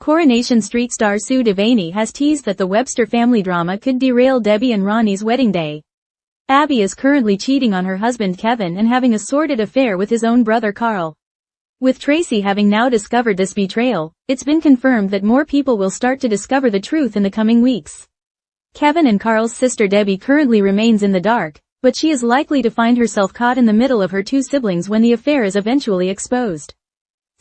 Coronation Street star Sue Devaney has teased that the Webster family drama could derail Debbie and Ronnie's wedding day. Abby is currently cheating on her husband Kevin and having a sordid affair with his own brother Carl. With Tracy having now discovered this betrayal, it's been confirmed that more people will start to discover the truth in the coming weeks. Kevin and Carl's sister Debbie currently remains in the dark, but she is likely to find herself caught in the middle of her two siblings when the affair is eventually exposed.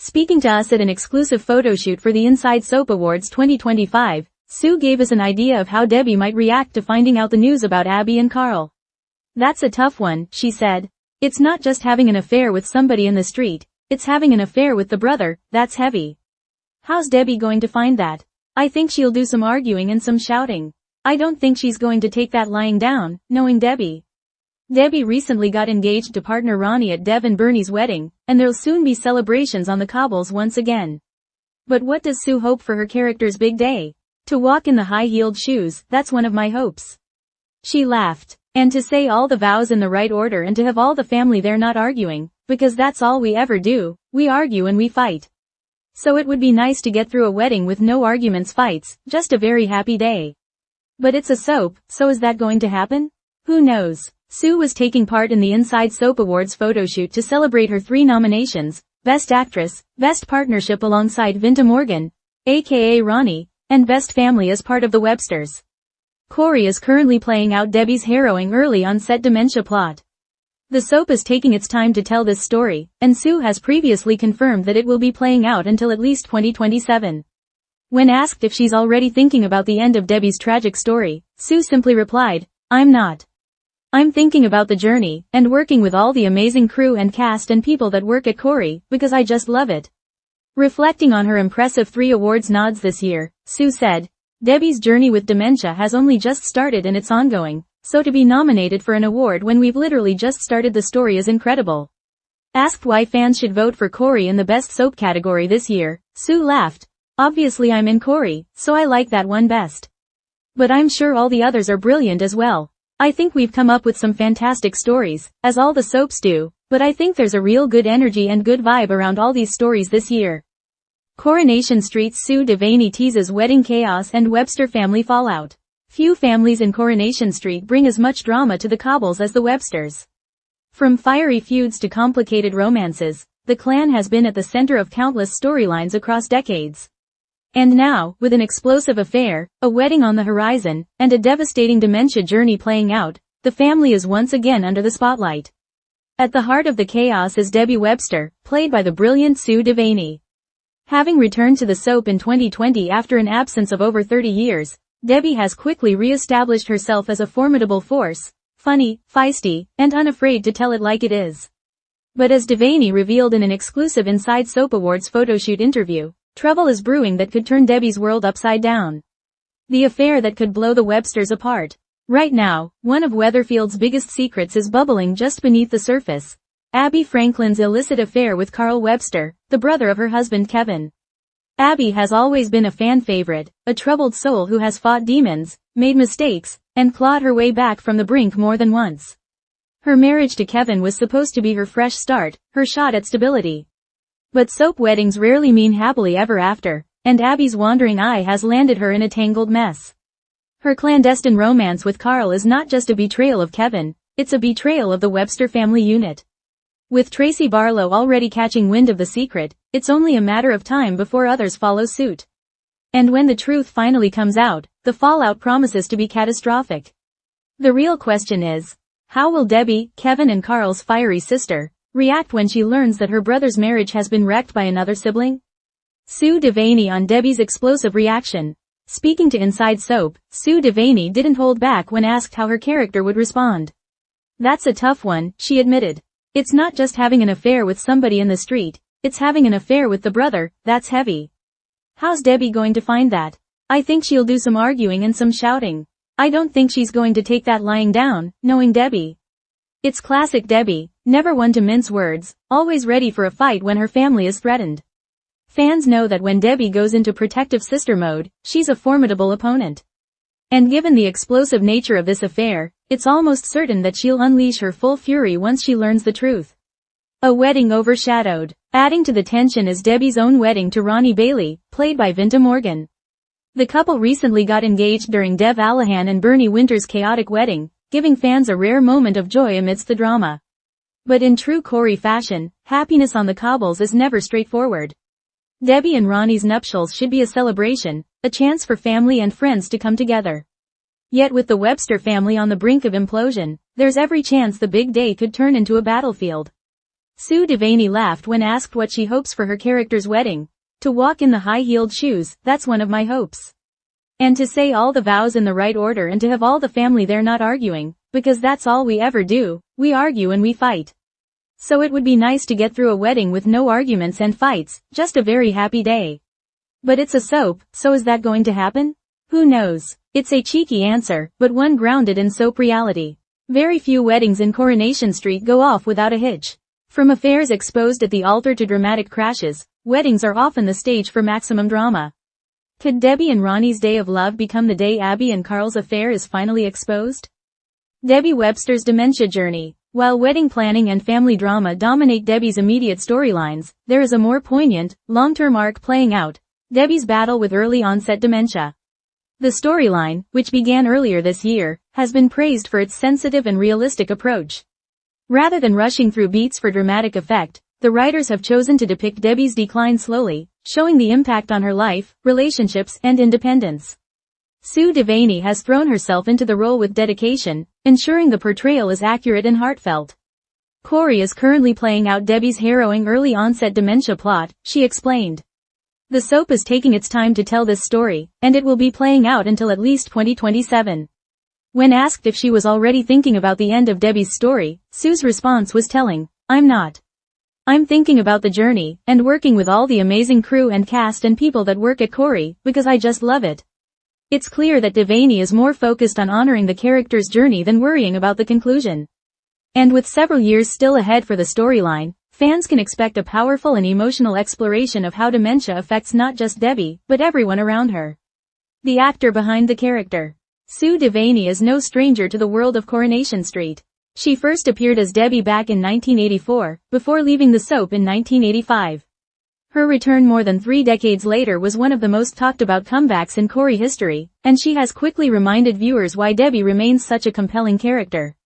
Speaking to us at an exclusive photoshoot for the Inside Soap Awards 2025, Sue gave us an idea of how Debbie might react to finding out the news about Abby and Carl. "That's a tough one," she said. "It's not just having an affair with somebody in the street, it's having an affair with the brother, that's heavy. How's Debbie going to find that? I think she'll do some arguing and some shouting. I don't think she's going to take that lying down, knowing Debbie." Debbie recently got engaged to partner Ronnie at Dev and Bernie's wedding, and there'll soon be celebrations on the cobbles once again. But what does Sue hope for her character's big day? "To walk in the high-heeled shoes, that's one of my hopes." She laughed. "And to say all the vows in the right order and to have all the family there not arguing, because that's all we ever do, we argue and we fight. So it would be nice to get through a wedding with no arguments, fights, just a very happy day. But it's a soap, so is that going to happen? Who knows?" Sue was taking part in the Inside Soap Awards photoshoot to celebrate her 3 nominations, Best Actress, Best Partnership alongside Vinta Morgan, aka Ronnie, and Best Family as part of the Websters. Corey is currently playing out Debbie's harrowing early on-set dementia plot. The soap is taking its time to tell this story, and Sue has previously confirmed that it will be playing out until at least 2027. When asked if she's already thinking about the end of Debbie's tragic story, Sue simply replied, "I'm not. I'm thinking about the journey, and working with all the amazing crew and cast and people that work at Corey, because I just love it." Reflecting on her impressive 3 awards nods this year, Sue said, "Debbie's journey with dementia has only just started and it's ongoing, so to be nominated for an award when we've literally just started the story is incredible." Asked why fans should vote for Corey in the Best Soap category this year, Sue laughed, "Obviously I'm in Corey, so I like that one best. But I'm sure all the others are brilliant as well. I think we've come up with some fantastic stories, as all the soaps do, but I think there's a real good energy and good vibe around all these stories this year." Coronation Street's Sue Devaney teases wedding chaos and Webster family fallout. Few families in Coronation Street bring as much drama to the cobbles as the Websters. From fiery feuds to complicated romances, the clan has been at the center of countless storylines across decades. And now, with an explosive affair, a wedding on the horizon, and a devastating dementia journey playing out, the family is once again under the spotlight. At the heart of the chaos is Debbie Webster, played by the brilliant Sue Devaney. Having returned to the soap in 2020 after an absence of over 30 years, Debbie has quickly re-established herself as a formidable force, funny, feisty, and unafraid to tell it like it is. But as Devaney revealed in an exclusive Inside Soap Awards photoshoot interview, trouble is brewing that could turn Debbie's world upside down. The affair that could blow the Websters apart. Right now, one of Weatherfield's biggest secrets is bubbling just beneath the surface. Abby Franklin's illicit affair with Carl Webster, the brother of her husband Kevin. Abby has always been a fan favorite, a troubled soul who has fought demons, made mistakes, and clawed her way back from the brink more than once. Her marriage to Kevin was supposed to be her fresh start, her shot at stability. But soap weddings rarely mean happily ever after, and Abby's wandering eye has landed her in a tangled mess. Her clandestine romance with Carl is not just a betrayal of Kevin, it's a betrayal of the Webster family unit. With Tracy Barlow already catching wind of the secret, it's only a matter of time before others follow suit. And when the truth finally comes out, the fallout promises to be catastrophic. The real question is, how will Debbie, Kevin and Carl's fiery sister, react when she learns that her brother's marriage has been wrecked by another sibling? Sue Devaney on Debbie's explosive reaction. Speaking to Inside Soap, Sue Devaney didn't hold back when asked how her character would respond. "That's a tough one," she admitted. "It's not just having an affair with somebody in the street, it's having an affair with the brother, that's heavy. How's Debbie going to find that? I think she'll do some arguing and some shouting. I don't think she's going to take that lying down, knowing Debbie." It's classic Debbie, never one to mince words, always ready for a fight when her family is threatened. Fans know that when Debbie goes into protective sister mode, she's a formidable opponent. And given the explosive nature of this affair, it's almost certain that she'll unleash her full fury once she learns the truth. A wedding overshadowed. Adding to the tension is Debbie's own wedding to Ronnie Bailey, played by Vinta Morgan. The couple recently got engaged during Dev Allahan and Bernie Winter's chaotic wedding, giving fans a rare moment of joy amidst the drama. But in true Corey fashion, happiness on the cobbles is never straightforward. Debbie and Ronnie's nuptials should be a celebration, a chance for family and friends to come together. Yet with the Webster family on the brink of implosion, there's every chance the big day could turn into a battlefield. Sue Devaney laughed when asked what she hopes for her character's wedding. To walk in the high-heeled shoes, that's one of my hopes. And to say all the vows in the right order and to have all the family there not arguing, because that's all we ever do, we argue and we fight. So it would be nice to get through a wedding with no arguments and fights, just a very happy day. But it's a soap, so is that going to happen? Who knows? It's a cheeky answer, but one grounded in soap reality. Very few weddings in Coronation Street go off without a hitch. From affairs exposed at the altar to dramatic crashes, weddings are often the stage for maximum drama. Could Debbie and Ronnie's day of love become the day Abby and Carl's affair is finally exposed? Debbie Webster's dementia journey. While wedding planning and family drama dominate Debbie's immediate storylines, there is a more poignant, long-term arc playing out, Debbie's battle with early-onset dementia. The storyline, which began earlier this year, has been praised for its sensitive and realistic approach. Rather than rushing through beats for dramatic effect, the writers have chosen to depict Debbie's decline slowly, showing the impact on her life, relationships, and independence. Sue Devaney has thrown herself into the role with dedication, ensuring the portrayal is accurate and heartfelt. Corey is currently playing out Debbie's harrowing early-onset dementia plot, she explained. The soap is taking its time to tell this story, and it will be playing out until at least 2027. When asked if she was already thinking about the end of Debbie's story, Sue's response was telling, "I'm not. I'm thinking about the journey, and working with all the amazing crew and cast and people that work at Corey, because I just love it." It's clear that Devaney is more focused on honoring the character's journey than worrying about the conclusion. And with several years still ahead for the storyline, fans can expect a powerful and emotional exploration of how dementia affects not just Debbie, but everyone around her. The actor behind the character. Sue Devaney is no stranger to the world of Coronation Street. She first appeared as Debbie back in 1984, before leaving the soap in 1985. Her return more than 3 decades later was one of the most talked about comebacks in Corey history, and she has quickly reminded viewers why Debbie remains such a compelling character.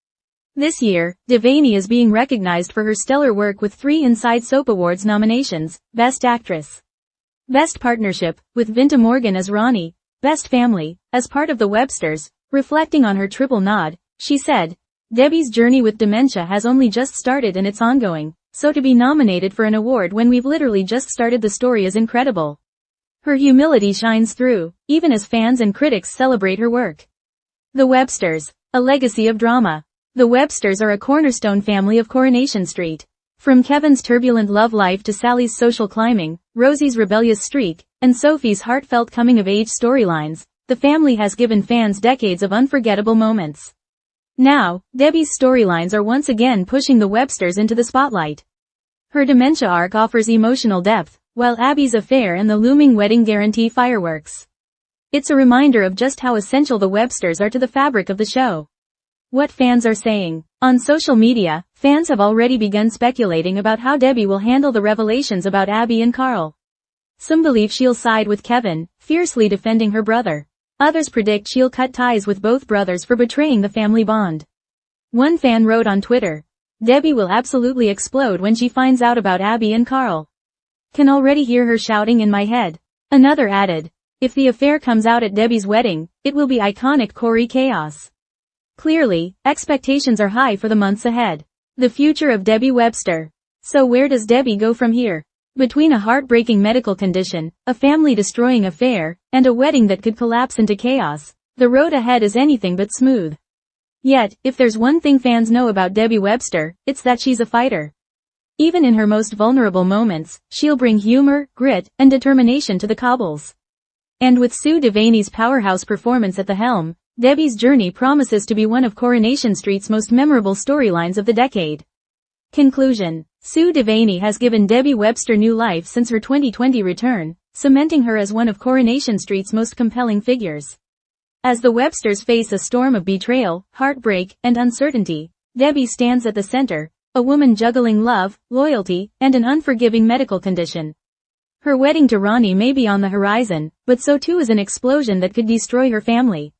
This year, Devaney is being recognized for her stellar work with 3 Inside Soap Awards nominations: Best Actress, Best Partnership, with Vinta Morgan as Ronnie, Best Family, as part of the Websters. Reflecting on her triple nod, she said, "Debbie's journey with dementia has only just started and it's ongoing, so to be nominated for an award when we've literally just started the story is incredible." Her humility shines through, even as fans and critics celebrate her work. The Websters, a legacy of drama. The Websters are a cornerstone family of Coronation Street. From Kevin's turbulent love life to Sally's social climbing, Rosie's rebellious streak, and Sophie's heartfelt coming-of-age storylines, the family has given fans decades of unforgettable moments. Now, Debbie's storylines are once again pushing the Websters into the spotlight. Her dementia arc offers emotional depth, while Abby's affair and the looming wedding guarantee fireworks. It's a reminder of just how essential the Websters are to the fabric of the show. What fans are saying. On social media, fans have already begun speculating about how Debbie will handle the revelations about Abby and Carl. Some believe she'll side with Kevin, fiercely defending her brother. Others predict she'll cut ties with both brothers for betraying the family bond. One fan wrote on Twitter, "Debbie will absolutely explode when she finds out about Abby and Carl. Can already hear her shouting in my head." Another added, "If the affair comes out at Debbie's wedding, it will be iconic Corey chaos." Clearly, expectations are high for the months ahead. The future of Debbie Webster. So where does Debbie go from here? Between a heartbreaking medical condition, a family-destroying affair, and a wedding that could collapse into chaos, the road ahead is anything but smooth. Yet, if there's one thing fans know about Debbie Webster, it's that she's a fighter. Even in her most vulnerable moments, she'll bring humor, grit, and determination to the cobbles. And with Sue Devaney's powerhouse performance at the helm, Debbie's journey promises to be one of Coronation Street's most memorable storylines of the decade. Conclusion. Sue Devaney has given Debbie Webster new life since her 2020 return, cementing her as one of Coronation Street's most compelling figures. As the Websters face a storm of betrayal, heartbreak, and uncertainty, Debbie stands at the center, A woman juggling love, loyalty, and an unforgiving medical condition. Her wedding to Ronnie may be on the horizon, but so too is an explosion that could destroy her family.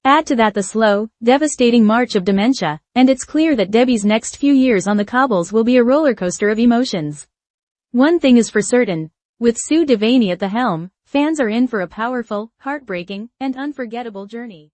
Add to that the slow, devastating march of dementia, and it's clear that Debbie's next few years on the cobbles will be a roller coaster of emotions. One thing is for certain. With Sue Devaney at the helm, fans are in for a powerful, heartbreaking, and unforgettable journey.